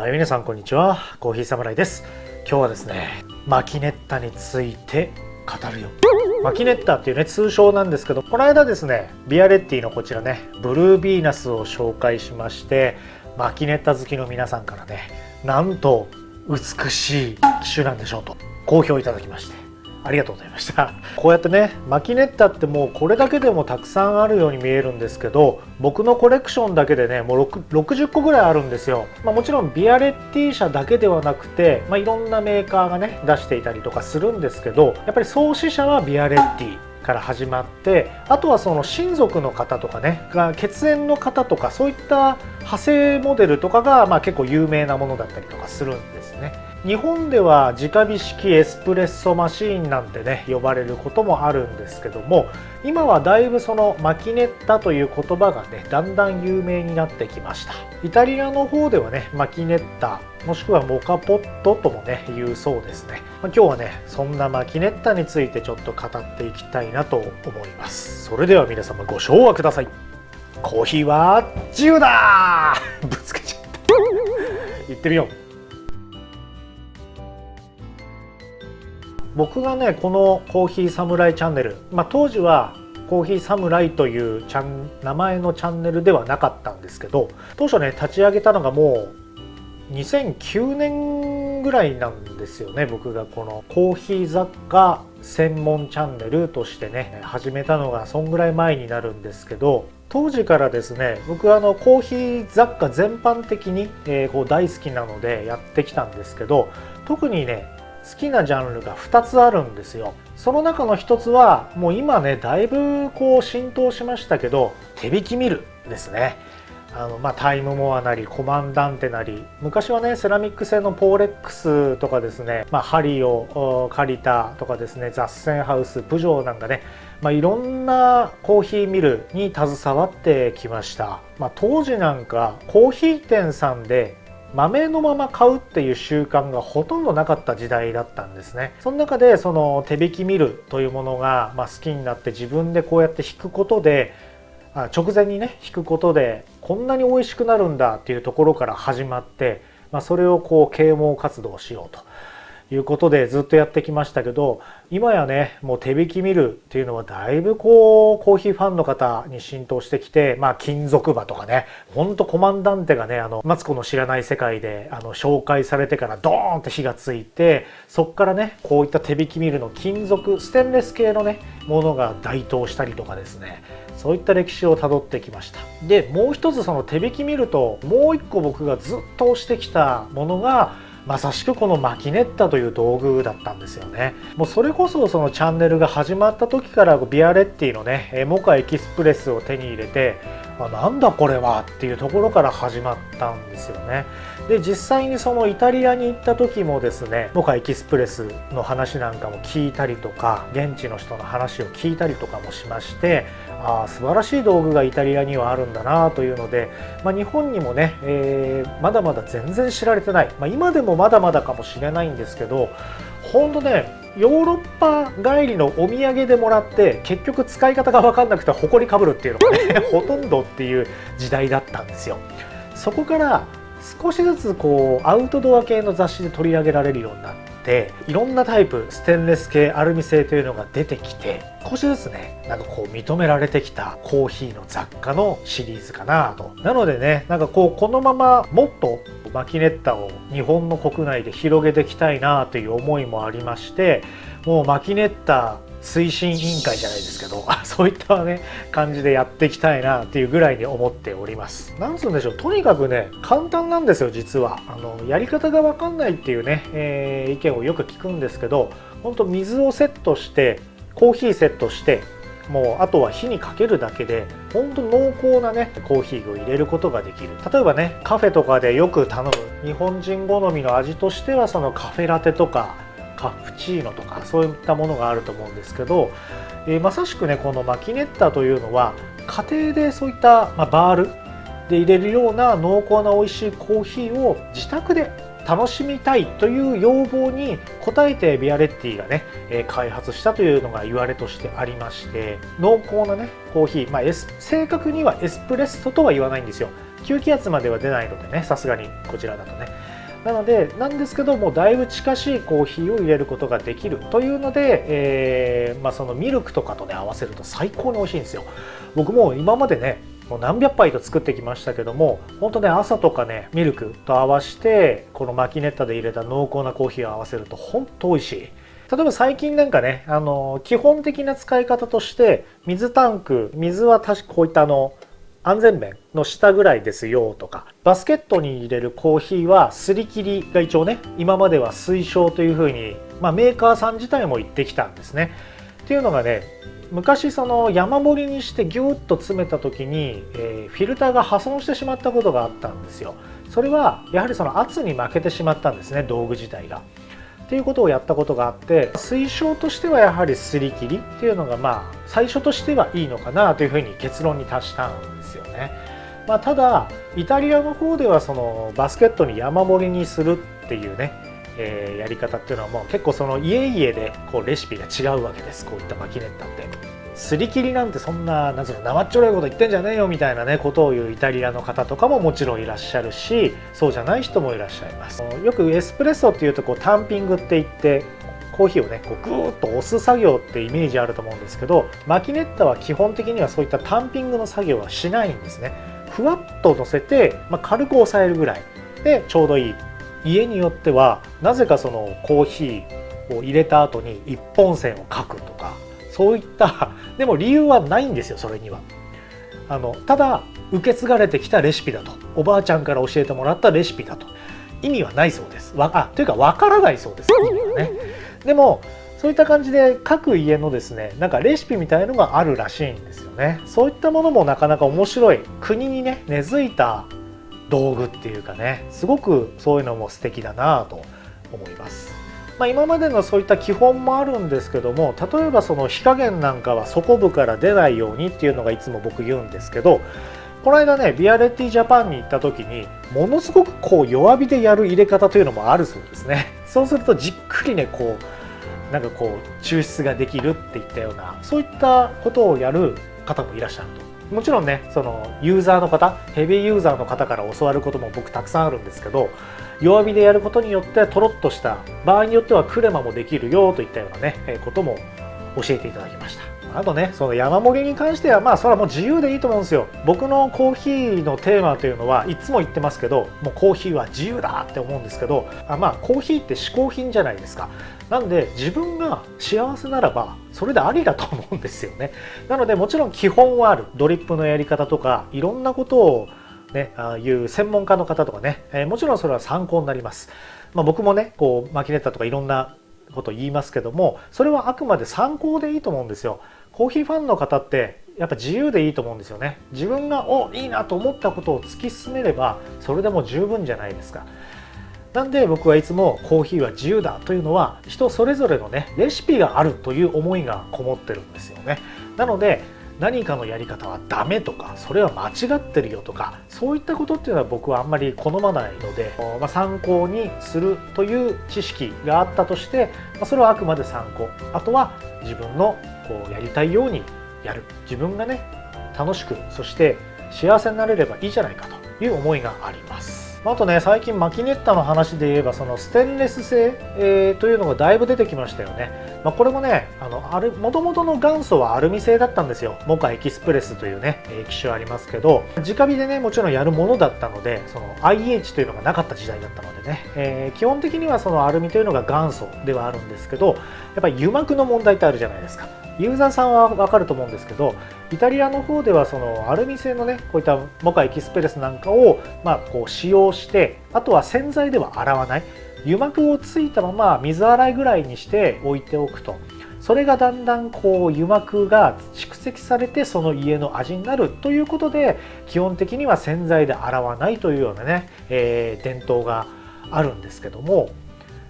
はい、皆さんこんにちは。コーヒーサムライです。今日はですね、マキネッタについて語るよ。マキネッタっていうね、通称なんですけど、この間ですね、ビアレッティのこちらね、ブルービーナスを紹介しまして、マキネッタ好きの皆さんからね、なんと美しい機種なんでしょうと好評いただきまして、ありがとうございました。こうやってね、マキネッタってもうこれだけでもたくさんあるように見えるんですけど、僕のコレクションだけでね、もう60個ぐらいあるんですよ。もちろんビアレッティ社だけではなくて、いろんなメーカーがね出していたりとかするんですけど、やっぱり創始者はビアレッティから始まって、あとはその親族の方とかね、血縁の方とか、そういった派生モデルとかが結構有名なものだったりとかするんですね。日本では直火式エスプレッソマシーンなんてね呼ばれることもあるんですけども、今はだいぶそのマキネッタという言葉がねだんだん有名になってきました。イタリアの方ではねマキネッタもしくはモカポットともね言うそうですね。今日はねそんなマキネッタについてちょっと語っていきたいなと思います。それでは皆様ご唱和ください。コーヒーは自由だぶつけちゃった行ってみよう。僕がねこのコーヒーサムライチャンネル、当時はコーヒーサムライという名前のチャンネルではなかったんですけど、当初ね立ち上げたのがもう2009年ぐらいなんですよね。僕がこのコーヒー雑貨専門チャンネルとしてね始めたのがそんぐらい前になるんですけど、当時からですね僕はコーヒー雑貨全般的にこう大好きなのでやってきたんですけど、特にね好きなジャンルが2つあるんですよ。その中の1つはもう今ねだいぶこう浸透しましたけど、手引きミルですね。タイムモアなりコマンダンテなり、昔はねセラミック製のポーレックスとかですね、ハリオ借りたとかですね、ザッセンハウスプジョーなんかね、いろんなコーヒーミルに携わってきました。当時なんかコーヒー店さんで豆のまま買うっていう習慣がほとんどなかった時代だったんですね。その中でその手引きミルというものが好きになって、自分でこうやって引くことで、直前にね引くことでこんなに美味しくなるんだっていうところから始まって、それをこう啓蒙活動しようということでずっとやってきましたけど、今やねもう手引きミルっていうのはだいぶこうコーヒーファンの方に浸透してきて、金属刃とかね、ほんとコマンダンテがねマツコの知らない世界で紹介されてからドーンって火がついて、そっからねこういった手引きミルの金属ステンレス系のねものが台頭したりとかですね、そういった歴史をたどってきました。でもう一つその手引きミルともう一個僕がずっと推してきたものがまさしくこのマキネッタという道具だったんですよね。もうそれこそそのチャンネルが始まった時からビアレッティのねモカエキスプレスを手に入れて、なんだこれはっていうところから始まったんですよね。で実際にそのイタリアに行った時もですねモカエキスプレスの話なんかも聞いたりとか、現地の人の話を聞いたりとかもしまして、素晴らしい道具がイタリアにはあるんだなというので、日本にもね、まだまだ全然知られてない、今でもまだまだかもしれないんですけど、本当ねヨーロッパ帰りのお土産でもらって結局使い方が分かんなくて埃かぶるっていうのがねほとんどっていう時代だったんですよ。そこから少しずつこうアウトドア系の雑誌で取り上げられるようになって、いろんなタイプ、ステンレス系、アルミ製というのが出てきて、少しずつねこう認められてきたコーヒーの雑貨のシリーズかなと。なのでねこのままもっとマキネッタを日本の国内で広げていきたいなという思いもありまして、もうマキネッタ推進委員会じゃないですけどそういったね感じでやっていきたいなっていうぐらいに思っております。なんつうんでしょう、とにかくね簡単なんですよ。実はやり方が分かんないっていうね、意見をよく聞くんですけど、本当水をセットしてコーヒーセットしてもうあとは火にかけるだけで本当濃厚なねコーヒーを入れることができる。例えばねカフェとかでよく頼む日本人好みの味としては、そのカフェラテとかカプチーノとかそういったものがあると思うんですけど、まさしくねこのマキネッタというのは家庭でそういった、バールで入れるような濃厚な美味しいコーヒーを自宅で楽しみたいという要望に応えてビアレッティがね開発したというのが言われとしてありまして、濃厚なねコーヒー、正確にはエスプレッソとは言わないんですよ。吸気圧までは出ないのでね、さすがにこちらだとね。なのでなんですけども、だいぶ近しいコーヒーを入れることができるというので、そのミルクとかとね合わせると最高に美味しいんですよ。僕も今までねもう何百杯と作ってきましたけども、本当ね朝とかねミルクと合わせてこのマキネッタで入れた濃厚なコーヒーを合わせると本当美味しい。例えば最近なんかね基本的な使い方として水タンク、水は確かこういった安全弁の下ぐらいですよとか、バスケットに入れるコーヒーはすり切りが一応ね今までは推奨というふうに、メーカーさん自体も言ってきたんですね。っていうのがね、昔その山盛りにしてギュッと詰めた時に、フィルターが破損してしまったことがあったんですよ。それはやはりその圧に負けてしまったんですね、道具自体が。っていうことをやったことがあって、推奨としてはやはりすり切りっていうのが最初としてはいいのかなというふうに結論に達したんですよね。ただイタリアの方ではそのバスケットに山盛りにするっていうね、やり方っていうのはもう結構その家々でこうレシピが違うわけです。こういったマキネッタってすり切りなんてそんな生っちょろいこと言ってんじゃねえよみたいなねことを言うイタリアの方とかももちろんいらっしゃるし、そうじゃない人もいらっしゃいます。よくエスプレッソっていうとこうタンピングって言ってコーヒーをねこうグーッと押す作業ってイメージあると思うんですけど、マキネッタは基本的にはそういったタンピングの作業はしないんですね。ふわっと乗せて、軽く押さえるぐらいでちょうどいい。家によってはなぜかそのコーヒーを入れた後に一本線を書くとか、そういったでも理由はないんですよ。それにはただ受け継がれてきたレシピだと、おばあちゃんから教えてもらったレシピだと、意味はないそうです。というかわからないそうです、意味はね。でもそういった感じで各家のですねなんかレシピみたいのがあるらしいんですよね。そういったものもなかなか面白い、国にね根付いた道具っていうかね、すごくそういうのも素敵だなと思います。今までのそういった基本もあるんですけども、例えばその火加減なんかは底部から出ないようにっていうのがいつも僕言うんですけど、この間ねビアレッティジャパンに行った時にものすごくこう弱火でやる入れ方というのもあるそうですね。そうするとじっくりねこうなんかこう抽出ができるっていったような、そういったことをやる方もいらっしゃると。もちろんねそのユーザーの方、ヘビーユーザーの方から教わることも僕たくさんあるんですけど、弱火でやることによってとろっとした場合によってはクレマもできるよといったようなねことも教えていただきました。あとねその山盛りに関してはそれはもう自由でいいと思うんですよ。僕のコーヒーのテーマというのはいつも言ってますけど、もうコーヒーは自由だって思うんですけど、コーヒーって嗜好品じゃないですか。なんで自分が幸せならばそれでありだと思うんですよね。なのでもちろん基本はある、ドリップのやり方とかいろんなことをねいう専門家の方とかね、もちろんそれは参考になります。僕もねこうマキネッタとかいろんなことを言いますけども、それはあくまで参考でいいと思うんですよ。コーヒーファンの方ってやっぱ自由でいいと思うんですよね。自分がいいなと思ったことを突き進めればそれでも十分じゃないですか。なんで僕はいつもコーヒーは自由だというのは、人それぞれのねレシピがあるという思いがこもってるんですよね。なので何かのやり方はダメとか、それは間違ってるよとか、そういったことっていうのは僕はあんまり好まないので、参考にするという知識があったとして、それはあくまで参考。あとは自分のこうやりたいようにやる、自分がね楽しくそして幸せになれればいいじゃないかという思いがあります。あとね最近マキネッタの話で言えばそのステンレス製、というのがだいぶ出てきましたよね。これもねもともとの元祖はアルミ製だったんですよ。モカエキスプレスというね機種ありますけど、直火でねもちろんやるものだったので、その IH というのがなかった時代だったのでね、基本的にはそのアルミというのが元祖ではあるんですけど、やっぱり油膜の問題ってあるじゃないですか。ユーザーさんは分かると思うんですけど、イタリアの方ではそのアルミ製のねこういったモカエキスプレスなんかをこう使用して、あとは洗剤では洗わない、油膜をついたまま水洗いぐらいにして置いておくと、それがだんだんこう油膜が蓄積されてその家の味になるということで、基本的には洗剤で洗わないというようなね、伝統があるんですけども、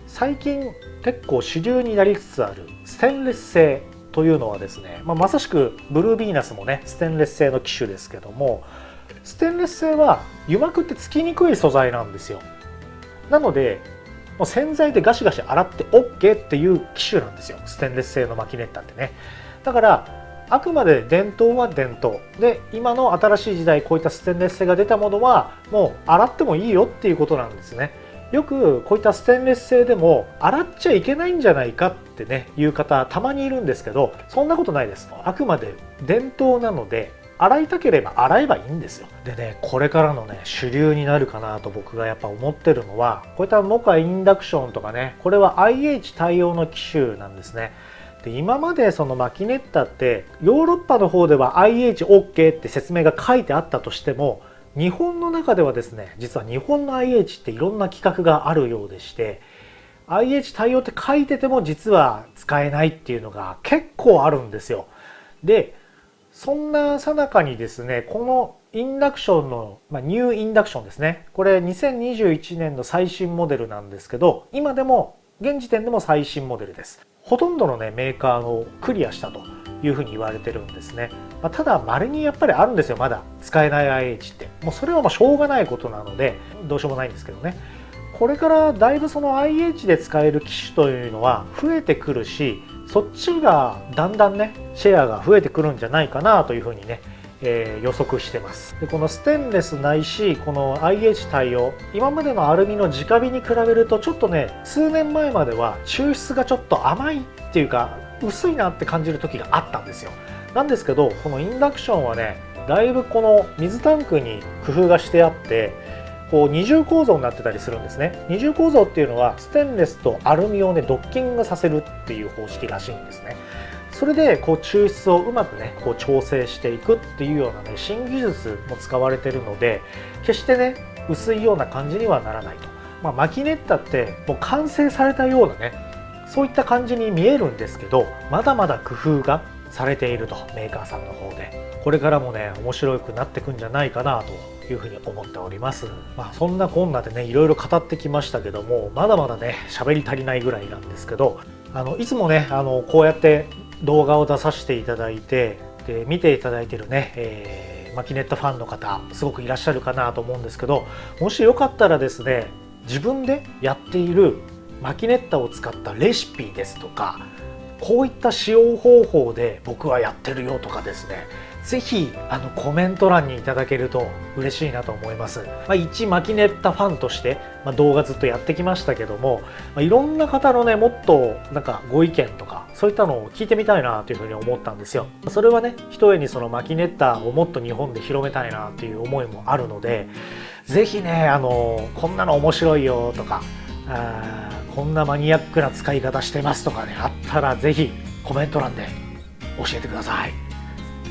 最近結構主流になりつつあるステンレス製というのはですね、まさしくブルービーナスもねステンレス製の機種ですけども、ステンレス製は油膜ってつきにくい素材なんですよ。なのでもう洗剤でガシガシ洗って OK っていう機種なんですよ、ステンレス製のマキネッタってね。だからあくまで伝統は伝統で、今の新しい時代こういったステンレス製が出たものはもう洗ってもいいよっていうことなんですね。よくこういったステンレス製でも洗っちゃいけないんじゃないかってねいう方たまにいるんですけど、そんなことないです。あくまで伝統なので洗いたければ洗えばいいんですよ。でね、これからのね主流になるかなと僕がやっぱ思ってるのは、こういったモカインダクションとかね、これは IH 対応の機種なんですね。で今までそのマキネッタってヨーロッパの方では IHOK って説明が書いてあったとしても、日本の中ではですね、実は日本の IH っていろんな規格があるようでして、 IH 対応って書いてても実は使えないっていうのが結構あるんですよ。でそんな最中にですね、このインダクションの、ニューインダクションですね、これ2021年の最新モデルなんですけど、今でも現時点でも最新モデルです。ほとんどのねメーカーをクリアしたというふうに言われてるんですね。ただ稀にやっぱりあるんですよ、まだ使えない IH って。もうそれはしょうがないことなのでどうしようもないんですけどね。これからだいぶその IH で使える機種というのは増えてくるし、そっちがだんだんねシェアが増えてくるんじゃないかなというふうにね、予測してます。でこのステンレスないしこの IH 対応、今までのアルミの直火に比べるとちょっとね、数年前までは抽出がちょっと甘いっていうか薄いなって感じる時があったんですよ。なんですけどこのインダクションはね、だいぶこの水タンクに工夫がしてあって、こう二重構造になってたりするんですね。二重構造っていうのはステンレスとアルミをねドッキングさせるっていう方式らしいんですね。それでこう抽出をうまくねこう調整していくっていうようなね新技術も使われてるので、決してね薄いような感じにはならないと。マキネッタってもう完成されたようなね、そういった感じに見えるんですけど、まだまだ工夫がされていると、メーカーさんの方で。これからもね面白くなってくんじゃないかなというふうに思っております。そんなこんなでねいろいろ語ってきましたけども、まだまだね喋り足りないぐらいなんですけど、いつもねこうやって動画を出させていただいて、で見ていただいてるね、マキネットファンの方すごくいらっしゃるかなと思うんですけど、もしよかったらですね、自分でやっているマキネッタを使ったレシピですとか、こういった使用方法で僕はやってるよとかですね、ぜひコメント欄にいただけると嬉しいなと思います。一マキネッタファンとして、動画ずっとやってきましたけども、いろんな方のねもっとなんかご意見とかそういったのを聞いてみたいなというふうに思ったんですよ。それはねひとえにそのマキネッタをもっと日本で広めたいなっていう思いもあるので、ぜひねこんなの面白いよとか、こんなマニアックな使い方してますとかねあったら、ぜひコメント欄で教えてください。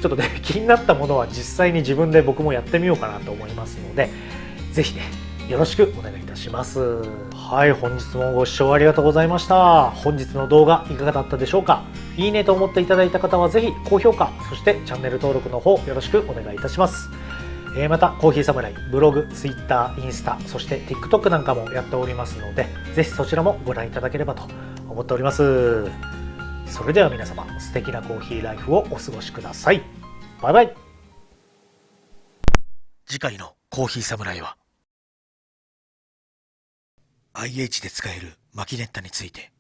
ちょっとね気になったものは実際に自分で僕もやってみようかなと思いますので、ぜひねよろしくお願いいたします。はい、本日もご視聴ありがとうございました。本日の動画いかがだったでしょうか。いいねと思っていただいた方はぜひ高評価、そしてチャンネル登録の方よろしくお願いいたします。またコーヒーサムライブログ、ツイッター、インスタ、そして TikTok なんかもやっておりますので、ぜひそちらもご覧いただければと思っております。それでは皆様、素敵なコーヒーライフをお過ごしください。バイバイ。次回のコーヒーサムライは IH で使えるマキネッタについて。